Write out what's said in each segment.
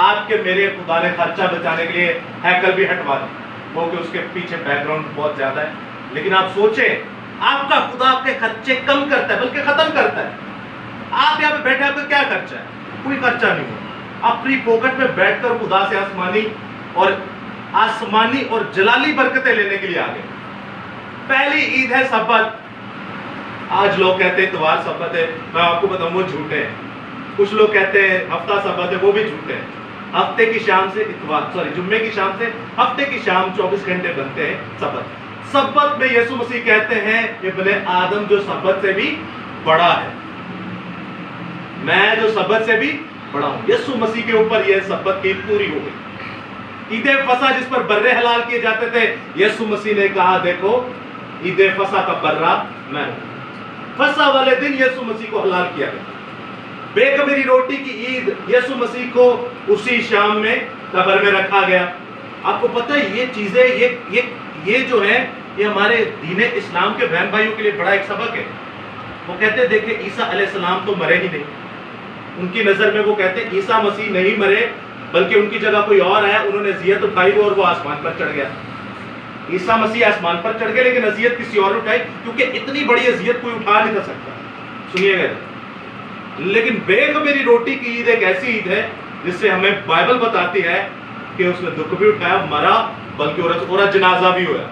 آپ کے میرے خدا نے خرچہ بچانے کے لیے ہیکل بھی ہٹوا دی، وہ کہ اس کے پیچھے بیک گراؤنڈ بہت زیادہ ہے، لیکن آپ سوچیں آپ کا خدا آپ کے خرچے کم کرتا ہے بلکہ ختم کرتا ہے۔ آپ یہاں پہ بیٹھے، آپ کا کیا خرچہ ہے؟ کوئی خرچہ نہیں ہو، آپ فری پاکٹ میں بیٹھ کر خدا سے آسمانی اور جلالی برکتیں لینے کے لیے آ گئے۔ پہلی عید ہے سبت۔ آج لوگ کہتے ہیں اتوار سبت ہے، میں آپ کو بتاؤں وہ جھوٹے ہیں۔ کچھ لوگ کہتے ہیں ہفتہ سبت ہے، وہ بھی جھوٹے ہیں۔ ہفتے کی شام سے جمعے کی شام سے ہفتے کی شام 24 گھنٹے بنتے ہیں سبت۔ سبت میں یسوع مسیح کہتے ہیں ابن آدم جو سبت سے بھی بڑا ہے، میں جو سبت سے بھی بڑا ہوں۔ یسوع مسیح کے اوپر یہ سبت کی پوری ہو گئی۔ عید فصح جس پر برے حلال کیے جاتے تھے، یسوع مسیح نے کہا دیکھو عید فصح کا برہ میں ہوں۔ فصح والے دن یسوع مسیح کو حلال کیا گیا۔ بے خمیری روٹی کی عید یسوع مسیح کو اسی شام میں قبر میں رکھا گیا۔ آپ کو پتہ ہے یہ چیزیں یہ جو ہے یہ ہمارے دین اسلام کے بہن بھائیوں کے لیے بڑا ایک سبق ہے۔ وہ کہتے ہیں دیکھیں عیسیٰ علیہ السلام تو مرے ہی نہیں، ان کی نظر میں وہ کہتے ہیں عیسیٰ مسیح نہیں مرے بلکہ ان کی جگہ کوئی اور آیا، انہوں نے اذیت اٹھائی اور وہ آسمان پر چڑھ گیا۔ عیسیٰ مسیح آسمان پر چڑھ گئے لیکن اذیت کسی اور اٹھائی، کیونکہ اتنی بڑی اذیت کوئی اٹھا نہیں تھا سکتا۔ سنیے گا، لیکن بے خمیری روٹی کی عید ایک ایسی عید ہے جس سے ہمیں بائبل بتاتی ہے کہ اس نے دکھ بھی اٹھایا، مرا، بلکہ اور جنازہ بھی ہوا۔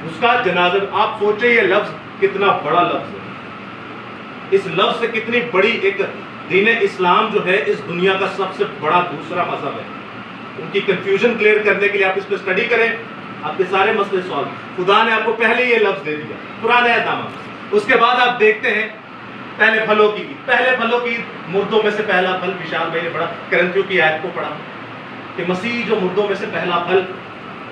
اس کا جنازہ، آپ سوچیں یہ لفظ کتنا بڑا لفظ ہے، اس لفظ سے کتنی بڑی ایک دین اسلام جو ہے اس دنیا کا سب سے بڑا دوسرا مذہب ہے۔ ان کی کنفیوژن کلیئر کرنے کے لیے آپ اس پہ اسٹڈی کریں، آپ کے سارے مسئلے سوالو۔ خدا نے آپ کو پہلے یہ لفظ دے دیا پرانے عہد نامہ۔ اس کے بعد آپ دیکھتے ہیں پہلے پھلوں کی عید۔ پہلے پھلوں کی عید، مردوں میں سے پہلا پھل، وشال بھائی نے پڑھا، کرنتھیوں کی آیت کو پڑھا کہ مسیح جو مردوں میں سے پہلا پھل،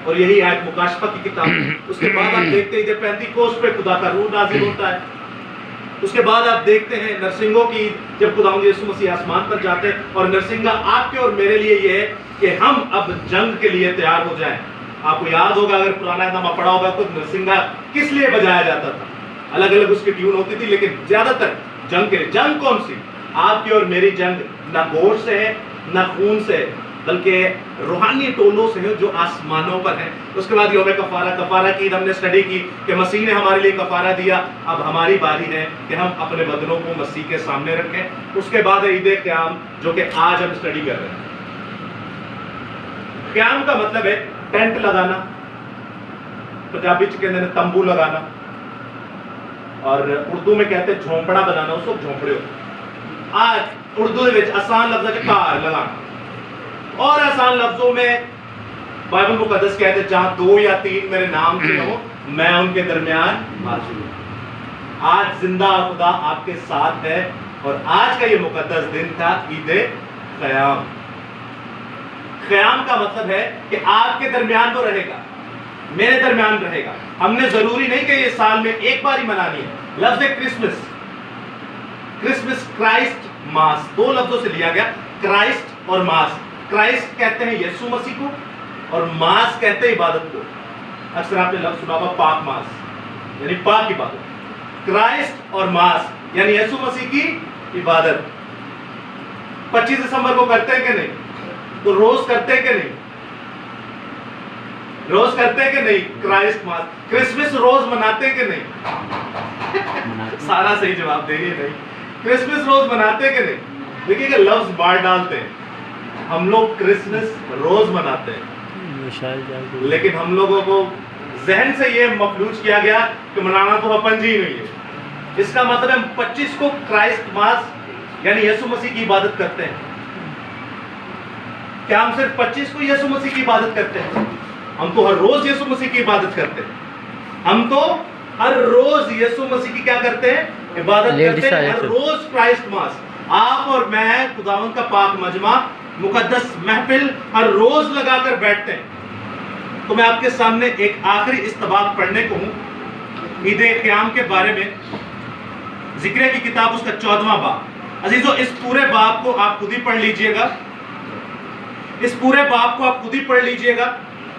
اور یہی آیت مکاشفہ کی کتاب۔ اس کے بعد آپ دیکھتے ہیں جب پینتیکوست پہ خدا کا روح نازل ہوتا ہے۔ اس کے بعد آپ دیکھتے ہیں نرسنگوں کی عید، جب خداوند یسوع مسیح آسمان پر جاتے ہیں، اور نرسنگا آپ کے اور میرے لیے یہ ہے کہ ہم اب جنگ کے لیے تیار ہو جائیں۔ آپ کو یاد ہوگا اگر پرانا نامہ پڑھا ہوگا تو نرسنگا کس لیے بجایا جاتا تھا؟ الگ الگ اس کی ٹیون ہوتی تھی، لیکن زیادہ تر جنگ کے لیے۔ جنگ کون سی؟ آپ کی اور میری جنگ نہ گوشت سے ہے نہ خون سے ہے، بلکہ روحانی ٹولوں سے ہے جو آسمانوں پر ہیں۔ اس کے بعد یوم کفارہ کی عید ہم نے اسٹڈی کی کہ مسیح نے ہمارے لیے کفارہ دیا، اب ہماری باری ہے کہ ہم اپنے بدنوں کو مسیح کے سامنے رکھیں۔ اس کے بعد عید قیام جو کہ آج ہم اسٹڈی کر رہے ہیں۔ قیام کا مطلب ہے ٹینٹ لگانا، پنجابی چ کہتے ہیں تمبو لگانا، اور اردو میں کہتے ہیں جھونپڑا بنانا، اس کو جھونپڑے ہو۔ آج اردو دے وچ آسان لفظ ہے کار لگانا، اور آسان لفظوں میں بائبل مقدس کہتے ہیں جہاں 2 یا 3 میرے نام سے ہوں میں ان کے درمیان حاضر ہوں۔ آج زندہ خدا آپ کے ساتھ ہے، اور آج کا یہ مقدس دن تھا عید قیام۔ قیام کا مطلب ہے کہ آپ کے درمیان تو رہے گا، میرے درمیان رہے گا۔ ہم نے ضروری نہیں کہ یہ سال میں ایک بار ہی منانی ہے۔ لفظ کرسمس کرائسٹ ماس، 2 لفظوں سے لیا گیا، کرائسٹ اور ماس۔ کرائسٹ کہتے ہیں یسوع مسیح کو، اور ماس کہتے ہیں عبادت کو۔ اکثر آپ نے لفظ سنا ہوگا پاک ماس، یعنی پاک عبادت۔ کرائسٹ اور ماس یعنی یسوع مسیح کی عبادت۔ 25 دسمبر کو کرتے ہیں کہ نہیں؟ تو روز کرتے کہ نہیں؟ روز کرتے کہ نہیں؟ کرائسٹ ماس۔ کرسمس روز مناتے کہ نہیں؟ سارا صحیح جواب دے گے نہیں۔ کرسمس روز مناتے کہ نہیں؟ دیکھیے کہ لفظ بار ڈالتے ہیں۔ ہم لوگ کرسمس روز مناتے ہیں، لیکن ہم لوگوں کو ذہن سے یہ مفلوج کیا گیا کہ منانا تو اپن ہی نہیں ہے۔ اس کا مطلب ہم 25 کو کرائسٹ ماس یعنی یسوع مسیح کی عبادت کرتے ہیں۔ کیا ہم صرف 25 کو یسوع مسیح کی عبادت کرتے ہیں؟ ہم تو ہر روز یسوع مسیح کی عبادت کرتے ہیں۔ ہم تو ہر روز یسوع مسیح کی کیا کرتے ہیں؟ عبادت کرتے ہیں۔ ہر روز کرائسٹ ماس، آپ اور میں خداوند کا پاک مجمع مقدس محفل ہر روز لگا کر بیٹھتے ہیں۔ تو میں آپ کے سامنے ایک آخری استباق پڑھنے کو ہوں عید قیام کے بارے میں۔ ذکر کی کتاب اس کا 14واں باب۔ عزیزو اس پورے باب کو آپ خود ہی پڑھ لیجئے گا، اس پورے باب کو آپ خود ہی پڑھ لیجئے گا،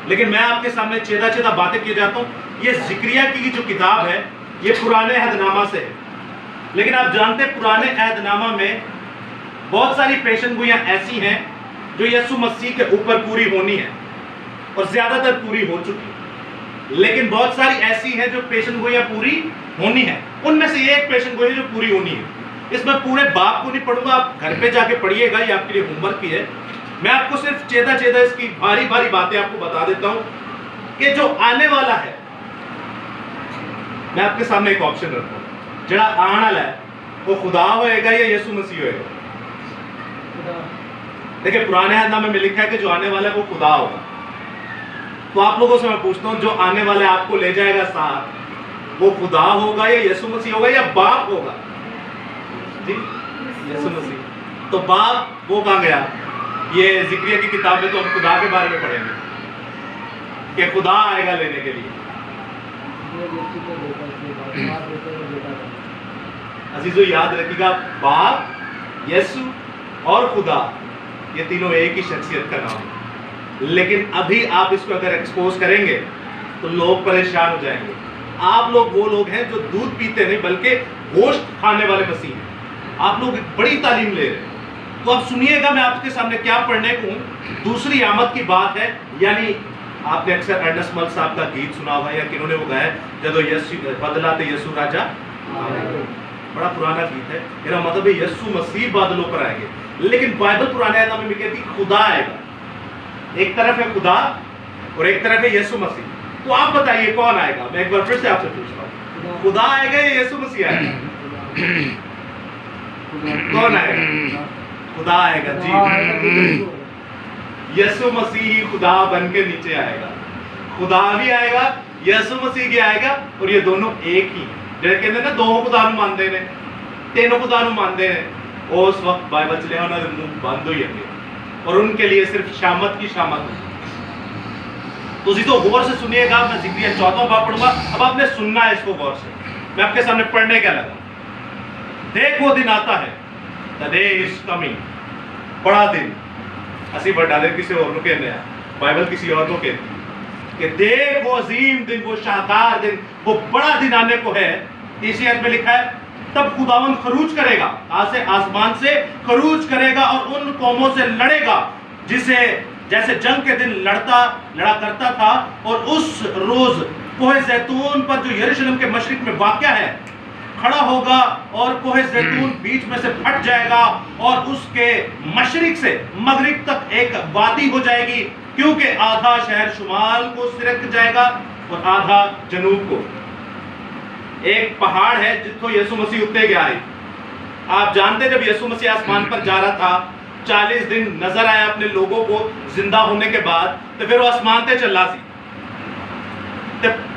لیکن میں آپ کے سامنے چیدہ باتیں کیے جاتا ہوں۔ یہ ذکریہ کی جو کتاب ہے یہ پرانے عہد نامہ سے ہے، لیکن آپ جانتے ہیں پرانے عہد نامہ میں بہت ساری پیشن گوئیاں ایسی ہیں جو یسوع مسیح کے اوپر پوری ہونی ہے اور زیادہ تر پوری ہو چکی ہے، لیکن بہت ساری ایسی ہیں جو پیشن گوئیاں پوری ہونی ہے. ان میں سے یہ ایک پیشن گوئی ہے جو پوری ہونی ہے. اس میں پورے باپ کو نہیں پڑھوں گا، آپ گھر پہ جا کے پڑھیے گا، یہ آپ کے لیے ہوم ورک بھی ہے. میں آپ کو صرف چیدہ اس کی بھاری بھاری باتیں آپ کو بتا دیتا ہوں کہ جو آنے والا ہے، میں آپ کے سامنے ایک آپشن رکھتا ہوں، جڑا آنے والا ہے وہ خدا ہوئے گا یا یسوع مسیح ہوئے گا؟ دیکھیں پرانے عہد نامے میں لکھا ہے کہ جو آنے والا ہے وہ خدا ہوگا. تو آپ لوگوں سے میں پوچھتا ہوں، جو آنے والا آپ کو لے جائے گا ساتھ، وہ خدا ہوگا یا یسوع مسیح ہوگا یا باپ ہوگا؟ جی یسوع مسیح. تو باپ وہ کہاں گیا؟ یہ ذکریہ کی کتاب میں تو ہم خدا کے بارے میں پڑھیں گے کہ خدا آئے گا لینے کے لیے. عزیزو یاد رکھیے گا، باپ، یسوع اور خدا یہ تینوں ایک ہی شخصیت کا نام ہے. لیکن ابھی آپ اس کو اگر ایکسپوز کریں گے تو لوگ پریشان ہو جائیں گے. آپ لوگ وہ لوگ ہیں جو دودھ پیتے نہیں بلکہ گوشت کھانے والے مسیح ہیں. آپ لوگ ایک بڑی تعلیم لے رہے ہیں. تو اب سنیے گا میں آپ کے سامنے کیا پڑھنے کو ہوں. دوسری آمد کی بات ہے، یعنی آپ نے اکثر ارنسٹ مل صاحب کا گیت سنا ہوا یا کنہوں نے وہ گایا، جدو یسوع بدلاتے یسوع راجا، بڑا پرانا گیت ہے. میرا مطلب ہے یسوع مسیح بادلوں پر آئیں گے. لیکن بائبل پرانے عہد میں کہتی خدا آئے گا. ایک طرف ہے خدا اور ایک طرف ہے یسوع مسیح. تو آپ بتائیے کون آئے گا؟ میں ایک بار پھر سے آپ سے پوچھتا ہوں، خدا آئے گا یا یسوع مسیح آئے گا؟ کون آئے گا؟ خدا آئے گا. جی یسوع مسیح خدا بن کے نیچے آئے گا. خدا بھی آئے گا، یسوع مسیح بھی آئے گا، اور یہ دونوں ایک ہی جڑے کہتے ہیں نا دو خدا نو مانتے ہیں، تینوں خدا نو مانتے ہیں. اس وقت بائبل چلے انہوں نے منہ بند ہوئی گے اور ان کے لیے صرف شامت کی شامت ہوگی. تو اسی تو غور سے سنیے گا. میں ذکریہ 14 باب پڑھوں گا. اب آپ نے سننا ہے اس کو غور سے. میں آپ کے سامنے پڑھنے کا لگا. دیکھ وہ دن آتا ہے، the day is coming، بڑا دن. اسی بڑا دن کسی اور کو کہنے ہیں، بائبل کسی اور کو کہتی ہے کہ دیکھ وہ عظیم دن، وہ شاہکار دن، وہ بڑا دن آنے کو ہے. اسی آیت میں لکھا ہے تب خداوند خروج کرے گا، آسمان سے خروج کرے گا اور ان قوموں سے لڑے گا جسے جیسے جنگ کے دن لڑا کرتا تھا. اور اس روز کوہ زیتون پر جو یروشلم کے مشرق میں واقع ہے کھڑا ہوگا، اور کوہ زیتون بیچ میں سے پھٹ جائے گا اور اس کے مشرق سے مغرب تک ایک وادی ہو جائے گی، کیونکہ آدھا شہر شمال کو سرک جائے گا اور آدھا جنوب کو. ایک پہاڑ ہے جتوں یسوع مسیح اتنے گیا ہے. آپ جانتے جب یسوع مسیح آسمان پر جا رہا تھا 40 دن نظر آیا اپنے لوگوں کو زندہ ہونے کے بعد، تو پھر وہ آسمان تے چلا سی.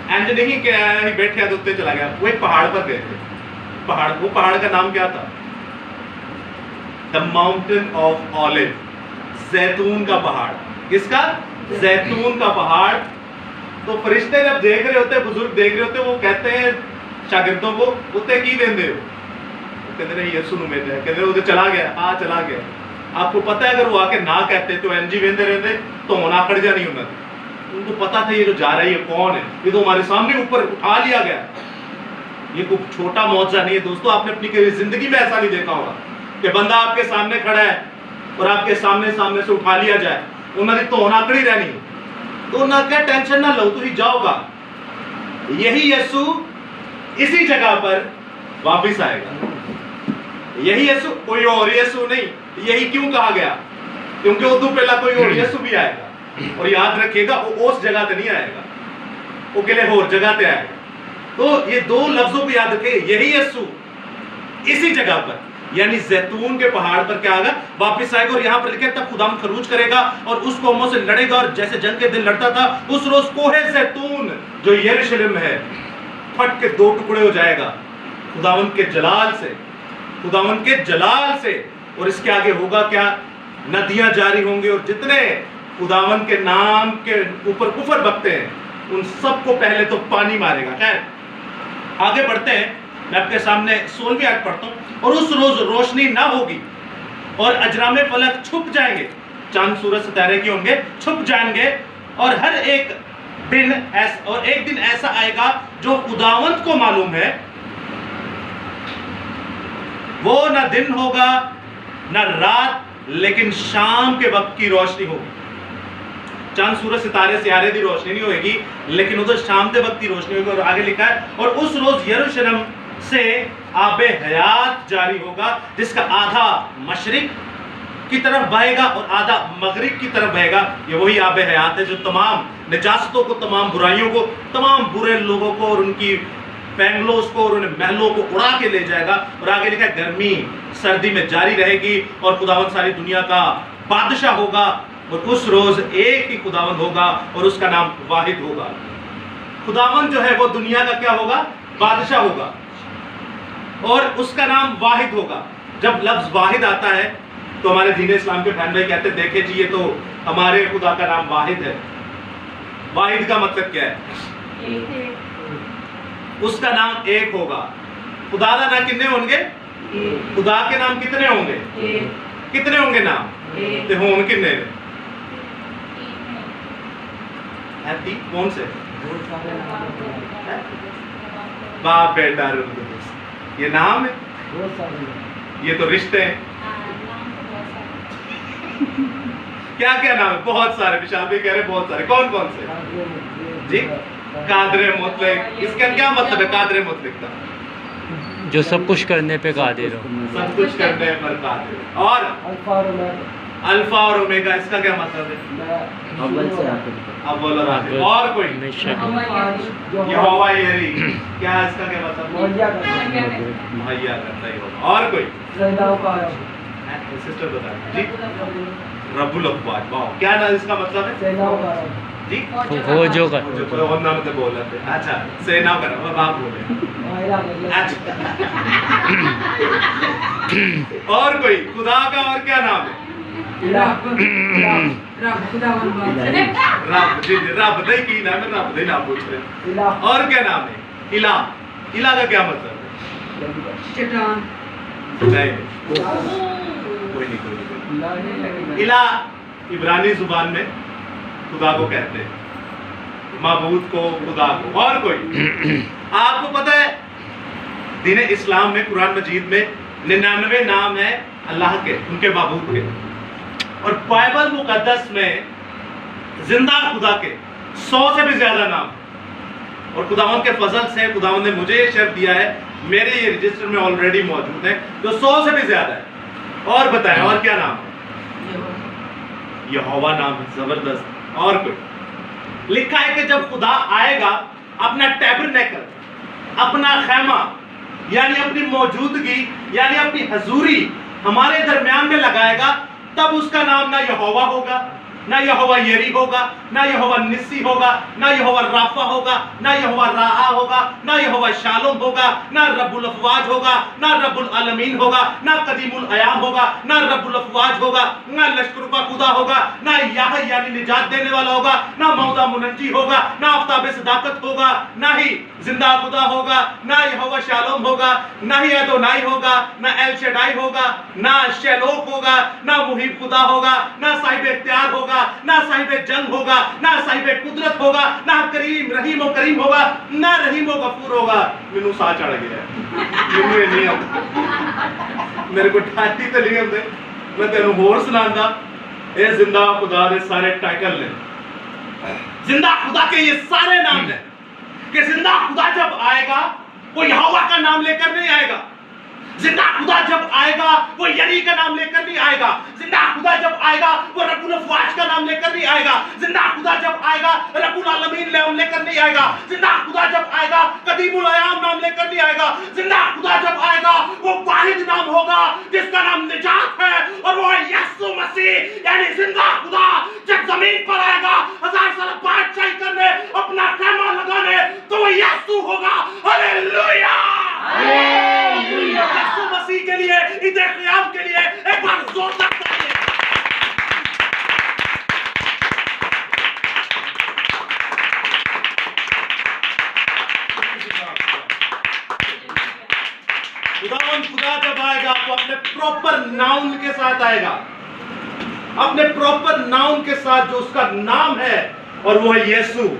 انج نہیں کہ بیٹھے تو اتنے چلا گیا. وہ ایک پہاڑ پر گئے تھے. وہ پہاڑ کا نام کیا تھا؟ The Mountain of Olive، زیتون کا پہاڑ. کس کا؟ زیتون کا پہاڑ. تو فرشتے جب دیکھ رہے ہوتے، بزرگ دیکھ رہے ہوتے، وہ کہتے ہیں شاگردوں کو اتنے کی دیندے ہو؟ کہتے ہیں یسوع نو ویندے ہیں. کہتے ہیں وہ چلا گیا. ہاں چلا گیا. آپ کو پتہ ہے اگر وہ آ کے نہ کہتے تو این جی ویندے رہتے تو ہونا کھڑ جا نہیں ہونا. ان کو پتا تھا یہ جو جا رہا ہے یہ کون ہے، یہ تو ہمارے سامنے اوپر اٹھا لیا گیا. یہ کوئی چھوٹا معجزہ نہیں ہے دوستو. آپ نے اپنی زندگی میں ایسا نہیں دیکھا ہوگا کہ بندہ آپ کے سامنے کھڑا ہے اور آپ کے سامنے سے اٹھا لیا جائے. انہوں نے تو ہونا کھڑی رہنی. تو نہ کہ ٹینشن نہ لو، تو ہی جاؤ گا. یہی یسوع اسی جگہ پر واپس آئے گا. یہی یسوع، کوئی اور یسوع نہیں. یہی کیوں کہا گیا؟ کیونکہ ادو پہلا کوئی اور یسوع بھی آئے گا. اور یاد رکھیے گا وہ اس جگہ تے نہیں آئے گا، وہ کہلے اور جگہ تے آئے گا. تو یہ دو لفظوں کو یاد رکھے، یہی یسوع اسی جگہ پر یعنی زیتون کے پہاڑ پر کیا آگا؟ واپس آئے گا. اور یہاں پر لکھے تب خداوند خروج کرے گا اور اس قوموں سے لڑے گا، اور جیسے جنگ کے دن لڑتا تھا اس روز کوہ زیتون جو یروشلم ہے پھٹ کے 2 ٹکڑے ہو جائے گا خداوند کے جلال سے. خداوند کے جلال سے. اور اس کے آگے ہوگا کیا؟ ندیاں جاری ہوں گے، اور جتنے خداوند کے نام کے اوپر کفر بکتے ہیں ان سب کو پہلے تو پانی مارے گا. خیر آگے بڑھتے ہیں. میں آپ کے سامنے 16ویں آیت پڑھتا ہوں. اور اس روز روشنی نہ ہوگی اور اجرام فلک چھپ جائیں گے. چاند سورج ستارے کی ہوں گے، چھپ جائیں گے. اور ایک دن ایسا آئے گا جو خداوند کو معلوم ہے. وہ نہ دن ہوگا نہ رات، لیکن شام کے وقت کی روشنی ہوگی. چاند سورج ستارے سیارے دی روشنی نہیں ہوئے گی, لیکن ادھر شام کے وقت کی روشنی ہوگی. اور آگے لکھا ہے اور اس روز یروشلم سے آب حیات جاری ہوگا جس کا آدھا مشرق کی طرف بہے گا اور آدھا مغرب کی طرف بہے گا. یہ وہی آب حیات ہے جو تمام نجاستوں کو, تمام برائیوں کو, تمام برے لوگوں کو اور ان کی فیملوز کو اور ان محلوں کو اڑا کے لے جائے گا. اور آگے لکھا ہے گرمی سردی میں جاری رہے گی اور خداوند ساری دنیا کا بادشاہ ہوگا. اور اس روز ایک ہی خداوند ہوگا اور اس کا نام واحد ہوگا. خداوند جو ہے وہ دنیا کا کیا ہوگا؟ بادشاہ ہوگا اور اس کا نام واحد ہوگا. جب لفظ واحد آتا ہے تو ہمارے دین اسلام کے بہن بھائی کہتے ہیں دیکھیں جی یہ تو ہمارے خدا کا نام واحد ہے. واحد کا مطلب کیا ہے؟ اس کا نام ایک ہوگا. خدا کا نام کتنے ہوں گے؟ خدا کے نام کتنے ہوں گے؟ کتنے ہوں گے نام؟ تے ہون کتنے نے؟ کون سے؟ باپ بیٹا یہ نام ہے, یہ تو رشتے ہیں. کیا کیا نام ہے؟ بہت سارے. بشابی کہہ رہے بہت سارے. کون کون سے؟ جی قادر مطلق. اس کا کیا مطلب ہے قادر مطلق کا؟ جو سب کچھ کرنے پہ قادر ہو. سب کچھ کرنے پر قادر. اور الفا اور اومیگا اس کا کیا مطلب ہے؟ اول اور آخر. اور کوئی؟ یہوہ یری کیا اس کا کیا مطلب؟ مہیا کرتا ہی ہوگا. اور کوئی؟ سسٹر بتا جی. رب الافواج. واو کیا نا اس کا مطلب ہے جی؟ وہ جو کر اور نام سے بول رہے تھے. اچھا سینا کا نام آپ بولے. اچھا اور کوئی خدا کا اور کیا نام ہے؟ رب. جی رب نہیں کی نام ہے, رب نہیں نام پوچھ رہے. اور کیا نام ہے؟ الہ. الہ کا کیا مطلب ہے؟ نہیں کوئی نہیں. الہ عبرانی زبان میں خدا کو کہتے ہیں, معبود کو, خدا کو. اور کوئی؟ آپ کو پتہ ہے دین اسلام میں قرآن مجید میں 99 نام ہیں اللہ کے, ان کے معبود کے. اور بائبل مقدس میں زندہ خدا کے 100 سے بھی زیادہ نام. اور خداوند کے فضل سے خداوند نے مجھے یہ شرف دیا ہے, میرے یہ رجسٹر میں آلریڈی موجود ہے, جو 100 سے بھی زیادہ ہے. اور بتائیں اور کیا نام ہے؟ یہوہ نام ہے. زبردست. اور کوئی؟ لکھا ہے کہ جب خدا آئے گا اپنا ٹیبرنیکل, اپنا خیمہ, یعنی اپنی موجودگی, یعنی اپنی حضوری ہمارے درمیان میں لگائے گا, تب اس کا نام نہ یہوہ ہوگا, نہ یہوہ یری ہوگا, نہ یہوہ نسی ہوگا, نہ یہوہ رافع ہوگا, نہ یہوہ راہا ہوگا, نہ یہوہ شالوم ہوگا, نہ رب الافواج ہوگا, نہ رب العالمین ہوگا, نہ قدیم الایام ہوگا, نہ رب الافواج ہوگا, نہ لشکر کا خدا ہوگا, نہ یاہی یعنی نجات دینے والا ہوگا, نہ موضع منجی ہوگا, نہ آفتاب صداقت ہوگا, نہ ہی زندہ خدا ہوگا, نہ یہوہ شالوم ہوگا, نہ ہی ادونائی ہوگا, نہ ایل شڈائی ہوگا, نہ شیلوک ہوگا, نہ محیب خدا ہوگا, نہ صاحب اختیار ہوگا, نہ صاحب جنگ ہوگا, نہ صاحب قدرت ہوگا, نہ کریم رحیم و کریم ہوگا, نہ رحیم و غفور ہوگا. مینوں سا چڑھ گیا ہے, مینوں یہ نہیں آتا, میرے کو ٹھاٹی تو نہیں آتے. میں تینوں ہور سنانا. اے زندہ خدا دے سارے ٹائٹل نے, زندہ خدا کے یہ سارے نام ہیں کہ زندہ خدا جب آئے گا وہ یہوہ کا نام لے کر نہیں آئے گا. زندہ خدا جب آئے گا وہ یری کا نام لے کر نہیں آئے گا. زندہ خدا جب آئے گا وہ رب الافواج کا نام لے کر نہیں آئے گا. زندہ خدا جب آئے گا رب العالمین نام لے کر نہیں آئے گا. زندہ خدا جب آئے گا قدیم الایام نام لے کر نہیں آئے گا. زندہ خدا جب آئے گا وہ واحد نام ہوگا جس کا نام نجات ہے, اور وہ ہے یسوع مسیح. یعنی زندہ خدا جب زمین پر آئے گا 1000 سال بادشاہی کرنے, اپنا خیمہ لگانے, تو وہ یسوع ہوگا. ہلیلویا, یسوع مسیح کے لیے, عید قیام کے لیے ایک بار زوردار تالیاں. خدا جب آئے گا تو اپنے پراپر ناؤن کے ساتھ آئے گا, اپنے پراپر ناؤن کے ساتھ جو اس کا نام ہے, اور وہ ہے یسوع.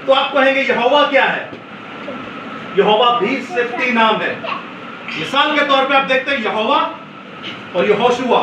تو آپ کہیں گے یہوہ کیا ہے؟ یہوہ بھی صفتی نام ہے. مثال کے طور پہ آپ دیکھتے ہیں یہوہ اور یہوشوا,